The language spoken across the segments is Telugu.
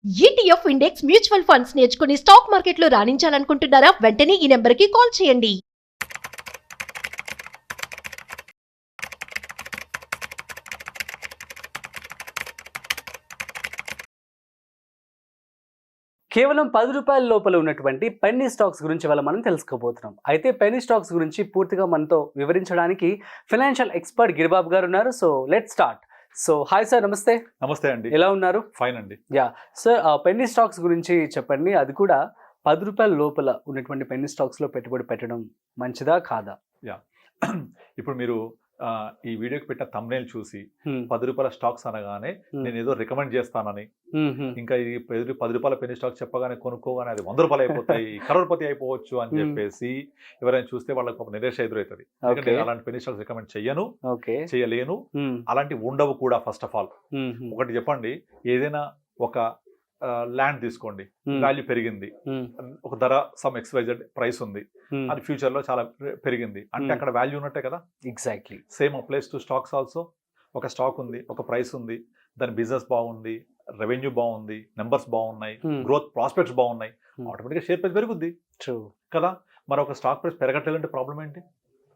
ఈటీఎఫ్ ఇండెక్స్ మ్యూచువల్ ఫండ్స్ నేర్చుకుని స్టాక్ మార్కెట్లో రాణించాలనుకుంటున్నారా? వెంటనే ఈ నెంబర్కి కాల్ చేయండి. కేవలం 10 రూపాయల లోపల ఉన్నటువంటి పెన్నీ స్టాక్స్ గురించి వల్ల మనం తెలుసుకోబోతున్నాం. అయితే పెన్నీ స్టాక్స్ గురించి పూర్తిగా మనతో వివరించడానికి ఫైనాన్షియల్ ఎక్స్పర్ట్ గిరిబాబు గారు ఉన్నారు. So let's start. So hi sir, నమస్తే. నమస్తే అండి. ఎలా ఉన్నారు? ఫైన్ అండి. యా సార్, పెన్నీ స్టాక్స్ గురించి చెప్పండి. అది కూడా 10 రూపాయల లోపల ఉన్నటువంటి పెన్నీ స్టాక్స్లో పెట్టుబడి పెట్టడం మంచిదా కాదా? ఇప్పుడు మీరు ఈ వీడియోకి పెట్టిన thumbnail చూసి 10 రూపాయల స్టాక్స్ అనగానే నేను ఏదో రికమెండ్ చేస్తానని, ఇంకా ఈ 10 రూపాయల పెన్నీ స్టాక్స్ చెప్పగానే కొనుక్కోగానే అది 100 రూపాయలు అయిపోతాయి, కరోడ్పతి అయిపోవచ్చు అని చెప్పేసి ఎవరైనా చూస్తే వాళ్ళకి ఒక నిరాశ ఎదురవుతుంది. ఎందుకంటే అలాంటి పెన్నీ స్టాక్స్ రికమెండ్ చెయ్యను, చేయలేను, అలాంటివి ఉండవు కూడా. ఫస్ట్ ఆఫ్ ఆల్ ఒకటి చెప్పండి, ఏదైనా ఒక ల్యాండ్ తీసుకోండి, వాల్యూ పెరిగింది, ఒక ధర సమ్ XYZ ప్రైస్ ఉంది, అది ఫ్యూచర్ లో చాలా పెరిగింది అంటే అక్కడ వాల్యూ ఉన్నట్టే కదా. Exactly same applies to stocks also. ఒక స్టాక్ ఉంది, ఒక ప్రైస్ ఉంది, దాని బిజినెస్ బాగుంది, రెవెన్యూ బాగుంది, నెంబర్స్ బాగున్నాయి, గ్రోత్ ప్రాస్పెక్ట్స్ బాగున్నాయి, ఆటోమేటిక్గా షేర్ ప్రైస్ పెరుగుద్ది కదా. మరి ఒక స్టాక్ ప్రైస్ పెరగట్లేదంటే ప్రాబ్లం ఏంటి?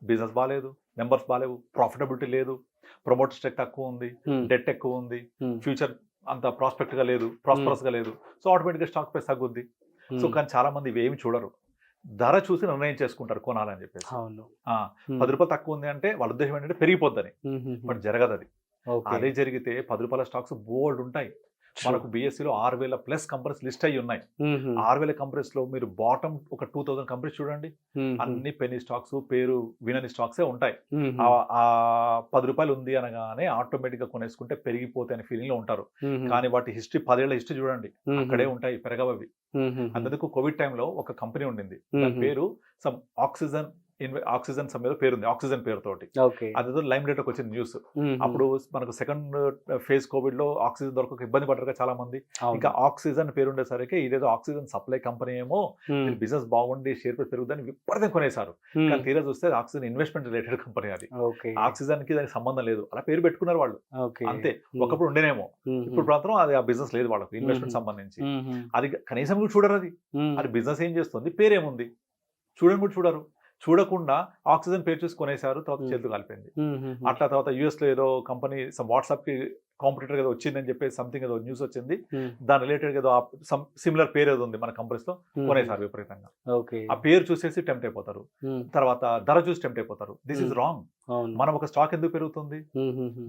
బిజినెస్ బాగాలేదు, నెంబర్స్ బాగాలేవు, ప్రాఫిటబిలిటీ లేదు, ప్రమోటర్ స్టెక్ తక్కువ ఉంది, డెట్ ఎక్కువ ఉంది, ఫ్యూచర్ అంత ప్రాస్పెక్ట్ గా లేదు, ప్రాస్పరస్ గా లేదు. సో ఆటోమేటిక్గా స్టాక్ ప్రైస్ తగ్గుద్ది. సో కానీ చాలా మంది ఇవేమి చూడరు, ధర చూసి నిర్ణయం చేసుకుంటారు కొనాలని చెప్పేసి. 10 రూపాయలు తక్కువ ఉంది అంటే వాళ్ళ ఉద్దేశం ఏంటంటే పెరిగిపోద్దని. బట్ జరగదు అది. అదే జరిగితే 10 రూపాయల స్టాక్స్ బోల్డ్ ఉంటాయి. మనకు BSEలో 6,000+ కంపెనీస్ లిస్ట్ అయ్యి ఉన్నాయి. 6,000 కంపెనీస్ లో మీరు బాటమ్ ఒక 2,000 కంపెనీస్ చూడండి, అన్ని పెన్నీ స్టాక్స్, పేరు వినని స్టాక్సే ఉంటాయి. ఆ 10 రూపాయలు ఉంది అనగానే ఆటోమేటిక్ గా కొనేసుకుంటే పెరిగిపోతే అనే ఫీలింగ్ లో ఉంటారు. కానీ వాటి హిస్టరీ 10 ఏళ్ల హిస్టరీ చూడండి, అక్కడే ఉంటాయి, పెరగవవి. అందుకు కోవిడ్ టైంలో ఒక కంపెనీ ఉండింది, దాని పేరు సమ్ ఆక్సిజన్ సమయంలో పేరుంది, ఆక్సిజన్ పేరుతోటి. అదేదో లైమ్ లైట్ వచ్చిన న్యూస్. అప్పుడు మనకు సెకండ్ ఫేజ్ కోవిడ్ లో ఆక్సిజన్ దొరకక ఇబ్బంది పడ్డారు చాలా మంది. ఇంకా ఆక్సిజన్ పేరుండేసరికి ఇదేదో ఆక్సిజన్ సప్లై కంపెనీ ఏమో, బిజినెస్ బాగుండి షేర్ ప్రైస్ పెరుగుదని విపరీతం కొనేశారు. కానీ తీరా చూస్తే ఆక్సిజన్ ఇన్వెస్ట్మెంట్ రిలేటెడ్ కంపెనీ అది. ఆక్సిజన్ కి దానికి సంబంధం లేదు, అలా పేరు పెట్టుకున్నారు వాళ్ళు అంతే. ఒకప్పుడు ఉండేనేమో, ఇప్పుడు మాత్రం అది ఆ బిజినెస్ లేదు వాళ్ళకు, ఇన్వెస్ట్మెంట్ సంబంధించి. అది కనీసం కూడా చూడరు. అది బిజినెస్ ఏం చేస్తుంది, పేరేముంది చూడని కూడా చూడరు. చూడకుండా ఆక్సిజన్ పేరు చూసి కొనేశారు, తర్వాత చేతులు కాలిపోయింది. అట్లా తర్వాత US లో ఏదో కంపెనీ వాట్సాప్ కి కాంపిటీటర్ ఏదో వచ్చిందని చెప్పేసి సంథింగ్ ఏదో న్యూస్ వచ్చింది, దాని రిలేటెడ్ ఏదో సిమిలర్ పేరు ఏదో ఉంది మన కంపెనీస్ లో, కొనేసారు విపరీతంగా. ఆ పేరు చూసేసి టెంప్ట్ అయిపోతారు, తర్వాత ధర చూసి టెంప్ట్ అయిపోతారు. This is wrong. మనం ఒక స్టాక్ ఎందుకు పెరుగుతుంది?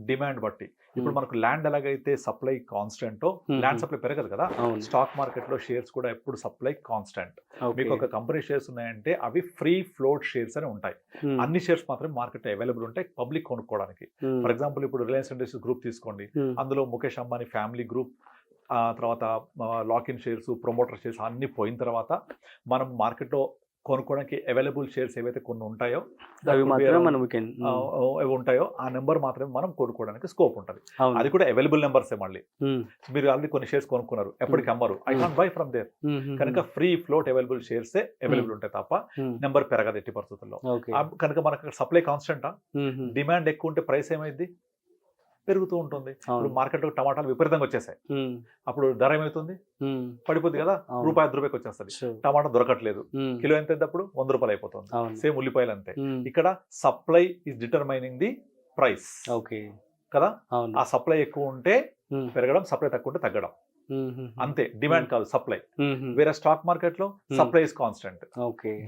డిమాండ్ బట్టి. ఇప్పుడు మనకు ల్యాండ్ ఎలాగైతే సప్లై కాన్స్టెంట్, ల్యాండ్ సప్లై పెరగదు కదా, స్టాక్ మార్కెట్ లో షేర్స్ కూడా ఎప్పుడు సప్లై కాన్స్టెంట్. మీకు ఒక కంపెనీ షేర్స్ ఉన్నాయంటే అవి ఫ్రీ ఫ్లోట్ షేర్స్ అని ఉంటాయి. అన్ని షేర్స్ మాత్రమే మార్కెట్ అవైలబుల్ ఉంటాయి పబ్లిక్ కొనుక్కోవడానికి. ఫర్ ఎగ్జాంపుల్ ఇప్పుడు రిలయన్స్ ఇండస్ట్రీస్ గ్రూప్ తీసుకోండి, అందులో ముఖేష్ అంబానీ ఫ్యామిలీ గ్రూప్, తర్వాత లాక్-ఇన్ షేర్స్, ప్రమోటర్ షేర్స్ అన్ని పోయిన తర్వాత మనం మార్కెట్లో కొనుక్కోవడానికి అవైలబుల్ షేర్స్ ఏవైతే కొన్ని ఉంటాయో అవి ఉంటాయో ఆ నెంబర్ మాత్రమే మనం కొనుక్కోవడానికి స్కోప్ ఉంటుంది. అది కూడా అవైలబుల్ నెంబర్సే. మళ్ళీ మీరు ఆల్రెడీ కొన్ని షేర్స్ కొనుక్కున్నారు, ఎప్పటికి అమ్మరు, I can't buy from there. కనుక ఫ్రీ ఫ్లోట్ అవైలబుల్ షేర్సే అవైలబుల్ ఉంటాయి తప్ప నెంబర్ పెరగదు ఎట్టి పరిస్థితుల్లో. కనుక మనకు సప్లై కాన్స్టెంటా, డిమాండ్ ఎక్కువ ఉంటే ప్రైస్ ఏమైంది, పెరుగుతూ ఉంటుంది. ఇప్పుడు మార్కెట్ లో టమాటాలు విపరీతంగా వచ్చేసాయి, అప్పుడు ధర ఏమవుతుంది, పడిపోద్ది కదా, ₹1 వచ్చేస్తుంది. టమాటా దొరకట్లేదు, కిలో ఎంత అప్పుడు 100 రూపాయలు అయిపోతుంది. సేమ్ ఉల్లిపాయలు అంతే. ఇక్కడ supply is determining the price కదా. ఆ సప్లై ఎక్కువ ఉంటే పెరగడం, సప్లై తక్కువ ఉంటే తగ్గడం, అంతే. డిమాండ్ కాదు, సప్లై. వేరే స్టాక్ మార్కెట్ లో supply is constant,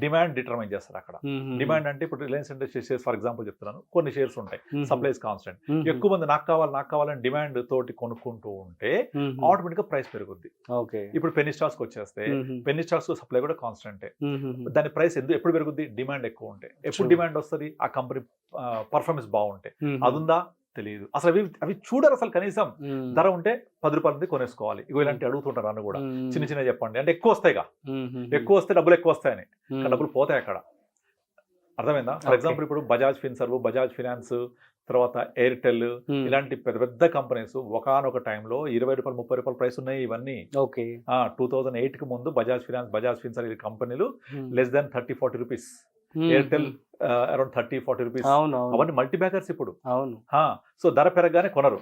demand determine చేస్తారు అక్కడ. డిమాండ్ అంటే ఇప్పుడు Reliance industries shares for example చెప్తున్నాను, కొన్ని షేర్స్ ఉంటాయి, సప్లై ఇస్ కాన్స్టెంట్. ఎక్కువ మంది నాకు కావాలని డిమాండ్ తోటి కొనుక్కుంటూ ఉంటే ఆటోమేటిక్ గా ప్రైస్ పెరుగుద్ది. ఇప్పుడు పెన్నీ స్టాక్స్ వచ్చేస్తే పెన్నీ స్టాక్స్ సప్లై కూడా కాన్స్టెంటే, దాని ప్రైస్ ఎప్పుడు పెరుగుద్ది, డిమాండ్ ఎక్కువ ఉంటే. ఎప్పుడు డిమాండ్ వస్తుంది, ఆ కంపెనీ పర్ఫార్మెన్స్ బాగుంటే. అదుందా తెలియదు అసలు, అవి చూడరు అసలు. కనీసం ధర ఉంటే 10 రూపాయలు కొనేసుకోవాలి, ఇగో ఇలాంటి అడుగుతుంటారు నన్ను కూడా. చిన్న చెప్పండి అంటే ఎక్కువ వస్తాయిగా, ఎక్కువ వస్తే డబ్బులు ఎక్కువ వస్తాయని, డబ్బులు పోతాయి అక్కడ. అర్థమైందా? ఫర్ ఎగ్జాంపుల్ ఇప్పుడు బజాజ్ ఫిన్సర్వ్, బజాజ్ ఫినాన్స్, తర్వాత ఎయిర్టెల్, ఇలాంటి పెద్ద పెద్ద కంపెనీస్ ఒకనొక టైంలో ₹20, ₹30 ప్రైస్ ఉన్నాయి. ఇవన్నీ 2008 కి ముందు బజాజ్ ఫినాన్స్, బజాజ్ ఫిన్సర్ ఈ కంపెనీలు less than ₹30-40 rupees, Airtel around ₹30-40. అవన్నీ మల్టీ బ్యాగర్స్ ఇప్పుడు. సో ధర పెరగగానే కొనరు,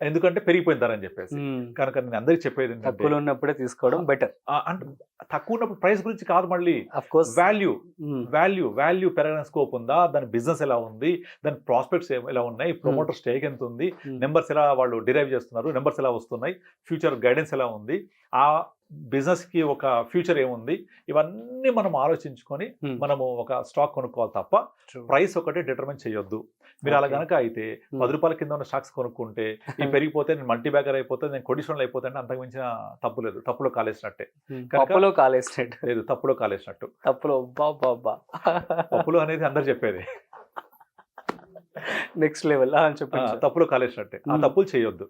ఎందుకంటే పెరిగిపోయిందని చెప్పేసి. కనుక నేను అందరికి చెప్పేది ఏంటంటే తక్కువలో ఉన్నప్పుడే తీసుకోవడం బెటర్. అంటే తక్కువ ఉన్నప్పుడు ప్రైస్ గురించి కాదు, మళ్ళీ ఆఫ్ కోర్స్ వాల్యూ పెరగడానికి స్కోప్ ఉందా, దాని బిజినెస్ ఎలా ఉంది, దాని ప్రాస్పెక్ట్స్ ఎలా ఉన్నాయి, ప్రమోటర్ స్టేక్ ఎంత ఉంది, నెంబర్స్ ఎలా వాళ్ళు డిరైవ్ చేస్తున్నారు, నెంబర్స్ ఎలా వస్తున్నాయి, ఫ్యూచర్ గైడెన్స్ ఎలా ఉంది, ఆ బిజినెస్ కి ఒక ఫ్యూచర్ ఏముంది, ఇవన్నీ మనం ఆలోచించుకొని మనము ఒక స్టాక్ కొనుక్కోవాలి తప్ప ప్రైస్ ఒకటే డిటర్మిన్ చేయొద్దు. మీరు అలా కనుక అయితే 10 రూపాయల కింద ఉన్న స్టాక్స్ కొనుక్కుంటే ఈ పెరిగిపోతే నేను మల్టీ బ్యాగర్ అయిపోతే, నేను కొడిషన్లు అయిపోతే అంటే అంతకు మించిన తప్పు లేదు. తప్పులో కాలేసినట్టే. తప్పులో కాలేసినట్టు లేదు, తప్పులో కాలేసినట్టు. తప్పులో బాబా తప్పులు అనేది అందరు చెప్పేది. నెక్స్ట్ లెవెల్ చెప్పండి. తప్పులో కాలేసినట్టే. ఆ తప్పులు చేయొద్దు.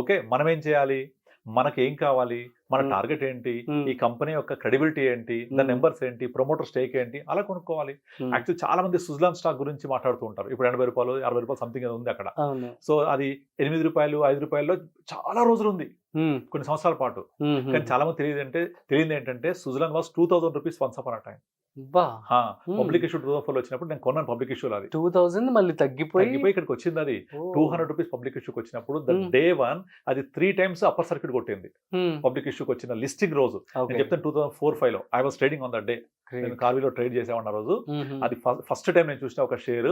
ఓకే, మనం ఏం చేయాలి, మనకి ఏం కావాలి, మన టార్గెట్ ఏంటి, ఈ కంపెనీ యొక్క క్రెడిబిలిటీ ఏంటి, దాని నెంబర్స్ ఏంటి, ప్రమోటర్ స్టేక్ ఏంటి, అలా కొనుక్కోవాలి. యాక్చువల్లీ చాలా మంది సుజలాన్ స్టాక్ గురించి మాట్లాడుతూ ఉంటారు. ఇప్పుడు 80 రూపాయలు 60 రూపాయలు సంథింగ్ ఉంది అక్కడ. సో అది 8 రూపాయలు 5 రూపాయల్లో చాలా రోజులు ఉంది, కొన్ని సంవత్సరాల పాటు. కానీ చాలా మంది తెలియదు ఏంటంటే Suzlon was 2000 rupees once upon a time. Public issue 2004 వచ్చినప్పుడు నేను కొన్నాను. పబ్లిక్ ఇష్యూలో అది 2000 మళ్ళీ తగ్గిపోయి ఇక్కడికి వచ్చింది. అది 200 రూపీస్ పబ్లిక్ ఇష్యూకి వచ్చినప్పుడు డే 1 అది 3 times అప్పర్ సర్క్యూట్ కొట్టింది. పబ్లిక్ ఇష్యూకి వచ్చిన లిస్టింగ్ రోజు నేను చెప్తాను 2004-05 లో I was trading on that day. నేను కార్వీలో ట్రేడ్ చేసేవాడిన రోజు అది ఫస్ట్ టైం నేను చూసిన ఒక షేర్.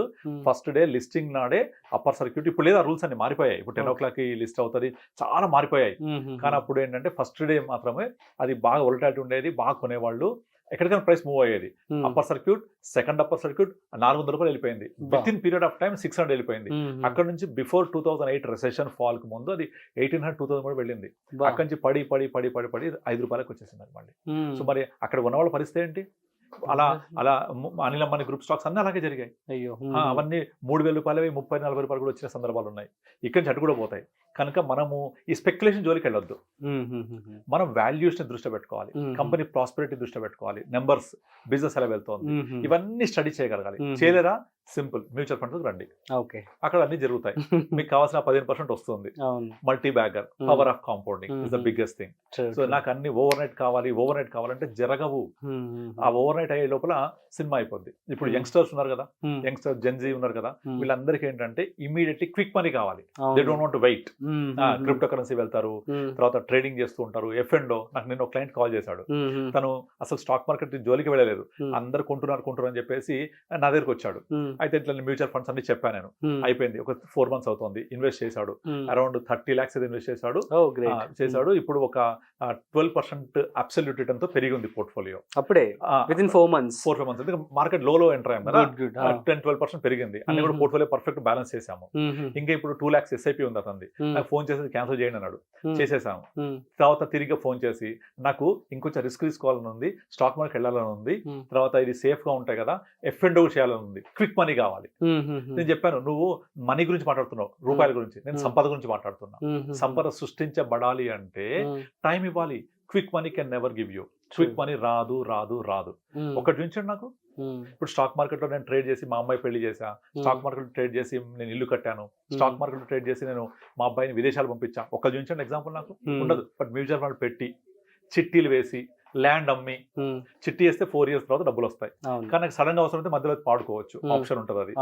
ఫస్ట్ డే లిస్టింగ్ నాడే అప్పర్ సర్క్యూట్. ఇప్పుడు లేదా రూల్స్ అన్ని మారిపోయాయి. ఇప్పుడు 10 o'clock లిస్ట్ అవుతుంది, చాలా మారిపోయాయి. కానీ అప్పుడు ఏంటంటే ఫస్ట్ డే మాత్రమే అది బాగా వొలటాలిటీ ఉండేది, బాగా కొనేవాళ్ళు. ఎక్కడికైనా ప్రైస్ మూవ్ అయ్యేది. Upper circuit, second upper circuit 400 రూపాయలు వెళ్ళిపోయింది. With in period of time 600 వెళ్ళిపోయింది. అక్కడ నుంచి బిఫోర్ 2008 రెసెషన్ ఫాల్ కు ముందు అది 1800-2000 కూడా వెళ్ళింది. అక్కడి నుంచి పడి 5 రూపాయలకు వచ్చేసింది అది మళ్ళీ. సో మరి అక్కడ ఉన్న వాళ్ళ పరిస్థితి ఏంటి? అలా అనిల్ అంబానీ గ్రూప్ స్టాక్స్ అన్నీ అలాగే జరిగాయి. అవన్నీ 3000 రూపాయలు 30-40 రూపాయలు కూడా వచ్చిన సందర్భాలు ఉన్నాయి. ఇక్కడి నుంచి అటు కూడా పోతాయి. కనుక మనము ఈ స్పెక్యులేషన్ జోలికి వెళ్ళొద్దు. మనం వాల్యూస్ ని దృష్టి పెట్టుకోవాలి, కంపెనీ ప్రాస్పెరిటీ దృష్టి పెట్టుకోవాలి, నెంబర్స్, బిజినెస్ ఎలా వెళ్తోంది, ఇవన్నీ స్టడీ చేయగలగాలి. చేయలేరా? సింపుల్, మ్యూచువల్ ఫండ్స్ రండి. అక్కడ అన్ని జరుగుతాయి. మీకు కావాల్సిన 15% వస్తుంది. Multi bagger, power of compounding is the biggest thing. So నాకు అన్ని ఓవర్ నైట్ కావాలంటే జరగవు. ఆ ఓవర్ నైట్ అయ్యే లోపల సినిమా అయిపోద్ది. ఇప్పుడు యంగ్స్టర్స్ ఉన్నారు కదా, యంగ్స్టర్స్ జెన్జీ ఉన్నారు కదా, వీళ్ళందరికీ ఏంటంటే ఇమీడియట్లీ క్విక్ మనీ కావాలి. They don't want to wait. Cryptocurrency వెళ్తారు, తర్వాత ట్రేడింగ్ చేస్తూ ఉంటారు. F&O, నాకు నిన్న ఒక క్లయింట్ కాల్ చేశాడు. తను అసలు స్టాక్ మార్కెట్ జోలికి వెళ్ళలేదు, అందరు కొంటున్నారు అని చెప్పేసి నా దగ్గరకు వచ్చాడు. అయితే ఇట్లా మ్యూచువల్ ఫండ్స్ అన్ని చెప్పాను నేను. అయిపోయింది, ఒక 4 months అవుతుంది. ఇన్వెస్ట్ చేశాడు, అరౌండ్ 30 lakhs ఇన్వెస్ట్ చేశాడు. ఇప్పుడు ఒక 12% అబ్సల్యూట్ రిటర్న్ తో పెరిగి ఉంది పోర్ట్ఫోలియో. అప్పుడే వితిన్ 4 months. మార్కెట్ లో ఎంటర్ అయ్యాం కదా, 10-12% పెరిగింది. అన్ని కూడా పోర్ట్ఫోలియో పర్ఫెక్ట్ బ్యాలెన్స్ చేసాము. ఇంకా ఇప్పుడు 2 lakhs SIP ఉంది అతనిది. నాకు ఫోన్ చేసి క్యాన్సిల్ చేయండి అన్నాడు. చేసేసాము. తర్వాత తిరిగి ఫోన్ చేసి నాకు ఇంకొంచెం రిస్క్ తీసుకోవాలని ఉంది, స్టాక్ మార్కెట్ వెళ్ళాలని ఉంది, తర్వాత ఇది సేఫ్ గా ఉంటాయి కదా, F&O చేయాలని ఉంది, క్విక్ మనీ కావాలి. నేను చెప్పాను, నువ్వు మనీ గురించి మాట్లాడుతున్నావు, రూపాయల గురించి. నేను సంపద గురించి మాట్లాడుతున్నా. సంపద సృష్టించబడాలి అంటే టైం ఇవ్వాలి. Quick money can never give you. Quick money రాదు. ఒకటి చూపించండి నాకు. ఇప్పుడు స్టాక్ మార్కెట్ లో నేను ట్రేడ్ చేసి మా అమ్మాయి పెళ్లి చేశా, స్టాక్ మార్కెట్ లో ట్రేడ్ చేసి నేను ఇల్లు కట్టాను, స్టాక్ మార్కెట్ లో ట్రేడ్ చేసి నేను మా అబ్బాయిని విదేశాలు పంపించా. ఒక్క చూపించండి ఎగ్జాంపుల్ నాకు. ఉండదు. బట్ మ్యూచువల్ ఫండ్ పెట్టి చిట్టీలు వేసి ల్యాండ్ అమ్మి చిట్టి వేస్తే 4 years తర్వాత డబ్బులు వస్తాయి. కానీ నాకు సడన్ గా అవసరం అయితే మధ్యలో పాడుకోవచ్చు, ఆప్షన్ ఉంటుంది, అది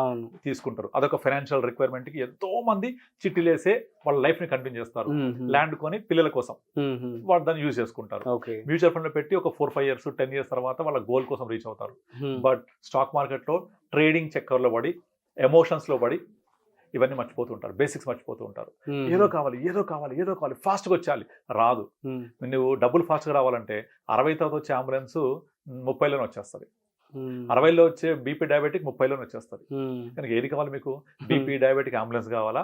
తీసుకుంటారు. అదొక ఫైనాన్షియల్ రిక్వైర్మెంట్ కి ఎంతో మంది చిట్టీలు వేసే వాళ్ళ లైఫ్ ని కంటిన్యూ చేస్తారు. ల్యాండ్ కొని పిల్లల కోసం వాళ్ళు దాన్ని యూజ్ చేసుకుంటారు. మ్యూచువల్ ఫండ్ లో పెట్టి ఒక 4-5 years 10 years తర్వాత వాళ్ళ గోల్ కోసం రీచ్ అవుతారు. బట్ స్టాక్ మార్కెట్ లో ట్రేడింగ్ చక్కర్ లో పడి, ఎమోషన్స్ లో పడి ఇవన్నీ మర్చిపోతుంటారు, బేసిక్స్ మర్చిపోతూ ఉంటారు. ఏదో కావాలి, ఫాస్ట్గా వచ్చేయాలి. రాదు. నువ్వు డబ్బులు ఫాస్ట్గా రావాలంటే 60 వచ్చే అంబులెన్స్ 30లోనే వచ్చేస్తుంది. 60లో వచ్చే బీపీ డయాబెటిక్ 30లోనే వచ్చేస్తుంది. కానీ ఏది కావాలి మీకు? బీపీ డయాబెటిక్ అంబులెన్స్ కావాలా,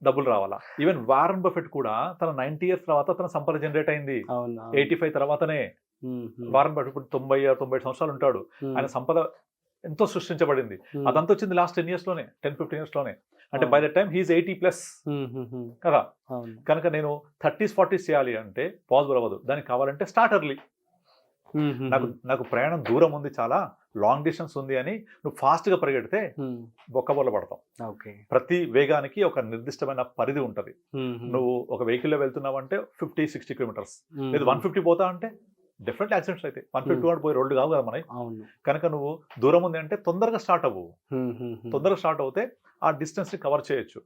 డబ్బులు రావాలా? ఈవెన్ వారన్ బఫెట్ కూడా తన 90 years తర్వాత తన సంపద జనరేట్ అయింది. 85 తర్వాతనే వారన్ బఫెట్ ఇప్పుడు 90 సంవత్సరాలు ఉంటాడు. ఆయన సంపద ఎంతో సృష్టించబడింది. అదంతా వచ్చింది లాస్ట్ 10 years లోనే, 10-15 years లోనే. అంటే బై ద టైమ్ హీఈస్ 80+ కదా. కనుక నేను 30s-40s చేయాలి అంటే పాసిబుల్ అవ్వదు. దానికి కావాలంటే స్టార్ట్ ఎర్లీ. నాకు ప్రయాణం దూరం ఉంది, చాలా లాంగ్ డిస్టెన్స్ ఉంది అని నువ్వు ఫాస్ట్ గా పరిగెడితే బొక్కబొల్ల పడతావు. ప్రతి వేగానికి ఒక నిర్దిష్టమైన పరిధి ఉంటది. నువ్వు ఒక వెహికల్లో వెళ్తున్నావు అంటే 50-60 kilometers, లేదు 150 పోతా అంటే డెఫినెట్లీ యాక్సిడెంట్స్ అయితే 150 పోయి రోడ్డు కావు కదా మనకి. కనుక నువ్వు దూరం ఉంది అంటే తొందరగా స్టార్ట్ అవ్వు. తొందరగా స్టార్ట్ అవుతే ఆ డిస్టెన్స్ ని కవర్ చేయొచ్చు.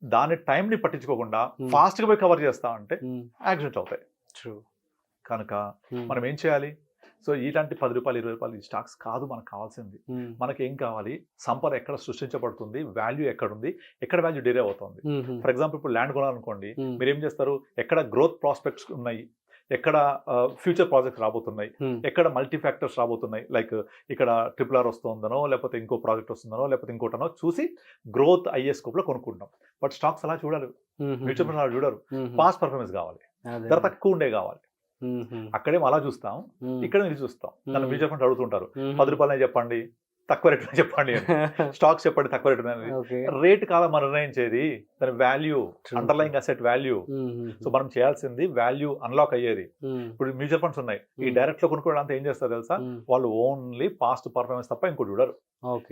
దాని టైంని పట్టించుకోకుండా ఫాస్ట్గా పోయి కవర్ చేస్తామంటే యాక్సిడెంట్ అవుతాయి. ట్రూ. కనుక మనం ఏం చేయాలి? సో ఇలాంటి 10 రూపాయలు 20 రూపాయలు ఈ స్టాక్స్ కాదు మనకు కావాల్సింది. మనకి ఏం కావాలి? సంపద ఎక్కడ సృష్టించబడుతుంది, వాల్యూ ఎక్కడుంది, ఎక్కడ వాల్యూ డిరైవ్ అవుతుంది. ఫర్ ఎగ్జాంపుల్ ఇప్పుడు ల్యాండ్ కొనాలనుకోండి, మీరు ఏం చేస్తారు? ఎక్కడ గ్రోత్ ప్రాస్పెక్ట్స్ ఉన్నాయి, ఎక్కడ ఫ్యూచర్ ప్రాజెక్ట్స్ రాబోతున్నాయి, ఎక్కడ మల్టీ ఫ్యాక్టర్స్ రాబోతున్నాయి, లైక్ ఇక్కడ RRR వస్తుందనో లేకపోతే ఇంకో ప్రాజెక్ట్ వస్తుందనో లేకపోతే ఇంకోటనో చూసి గ్రోత్ అయ్యే స్కోప్లో కొనుక్కుంటాం. బట్ స్టాక్స్ అలా చూడాలి, మ్యూచువల్ ఫండ్స్ అలా చూడరు. పాస్ట్ పర్ఫార్మెన్స్ కావాలి, ధర తక్కువ ఉండే కావాలి. అక్కడేమో అలా చూస్తాం, ఇక్కడ ఇది చూస్తాం. నన్ను మ్యూచువల్ ఫండ్స్ అడుగుతుంటారు, 10 రూపాయలనే చెప్పండి, తక్కువ రేట్ చెప్పండి, స్టాక్స్ చెప్పండి తక్కువ రేట్ అనేది. రేట్ కాలం మనం నిర్ణయించేది, దాని value, underlying asset value. So మనం చేయాల్సింది వాల్యూ అన్లాక్ అయ్యేది. ఇప్పుడు మ్యూచువల్ ఫండ్స్ ఉన్నాయి, ఈ డైరెక్ట్ లో కొనుక్కోవడానికి ఏం చేస్తారు తెలుసా? వాళ్ళు ఓన్లీ పాస్ట్ పర్ఫార్మెన్స్ తప్ప ఇంకోటి చూడరు.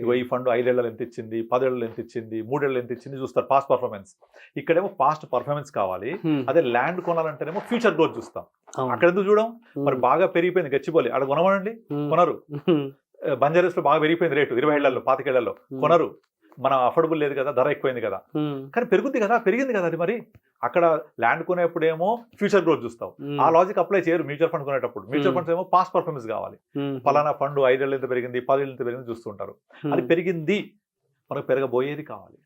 ఇగో ఈ ఫండ్ 5 ఏళ్ళు ఎంత ఇచ్చింది, 10 ఏళ్ళు ఎంత ఇచ్చింది, 3 ఏళ్ళు ఎంత ఇచ్చింది చూస్తారు, పాస్ట్ పర్ఫార్మెన్స్. ఇక్కడేమో పాస్ట్ పర్ఫార్మెన్స్ కావాలి. అదే ల్యాండ్ కొనాలంటేనేమో ఫ్యూచర్ గ్రోత్ చూస్తాం. అక్కడ ఎందుకు చూడం? మరి బాగా పెరిగిపోయింది గచ్చిపోలి, అక్కడ కొనమండి, కొనరు. బంజారాస్ లో బాగా పెరిగిపోయింది రేటు, 20 ఏళ్లలో 25 ఏళ్లలో, కొనరు. మన అఫోర్డబుల్ లేదు కదా, ధర ఎక్కువైంది కదా. కానీ పెరుగుద్ది కదా, పెరిగింది కదా అది. మరి అక్కడ ల్యాండ్ కొనేప్పుడేమో ఫ్యూచర్ గ్రోత్ చూస్తావు. ఆ లాజిక్ అప్లై చేయరు మ్యూచువల్ ఫండ్ కొనేటప్పుడు. మ్యూచువల్ ఫండ్స్ ఏమో పాస్ట్ పర్ఫార్మెన్స్ కావాలి. ఫలానా ఫండ్ 5 ఏళ్ళు ఎంత పెరిగింది, 10 ఏళ్ళు ఎంత పెరిగింది చూస్తుంటారు. అది పెరిగింది, మనకు పెరగబోయేది కావాలి,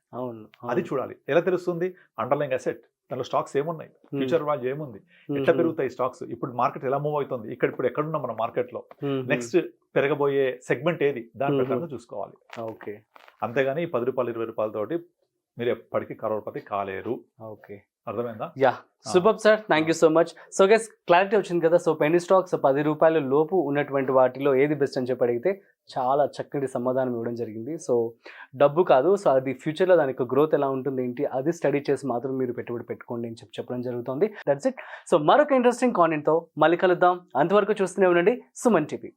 అది చూడాలి. ఎలా తెలుస్తుంది? అండర్లైంగ్ అసెట్, దానిలో స్టాక్స్ ఏమున్నాయి, ఫ్యూచర్ వాల్యూ ఏముంది, ఎట్లా పెరుగుతాయి స్టాక్స్, ఇప్పుడు మార్కెట్ ఎలా మూవ్ అవుతుంది, ఇప్పుడు ఎక్కడున్నాం మన మార్కెట్ లో, నెక్స్ట్ పెరగబోయే సెగ్మెంట్ ఏది, దాని ప్రకారంగా చూసుకోవాలి. ఓకే. అంతేగాని 10 రూపాయలు 20 రూపాయలతోటి మీరు ఎప్పటికీ కరోడ్పతి కాలేరు. ఓకే, అర్థమైందా? Yeah, super sir, thank you so much. So guys, clarity వచ్చింది కదా. సో పెన్నీ స్టాక్స్ 10 రూపాయల లోపు ఉన్నటువంటి వాటిలో ఏది బెస్ట్ అని చెప్పి అడిగితే చాలా చక్కటి సమాధానం ఇవ్వడం జరిగింది. సో డబ్బు కాదు, సో అది ఫ్యూచర్లో దానికి గ్రోత్ ఎలా ఉంటుంది ఏంటి, అది స్టడీ చేసి మాత్రం మీరు పెట్టుబడి పెట్టుకోండి అని చెప్పడం జరుగుతుంది. That's it. సో మరొక ఇంట్రెస్టింగ్ కాంటెంట్తో మళ్ళీ కలుద్దాం. అంతవరకు చూస్తూనే ఉండండి సుమన్ టీవీ.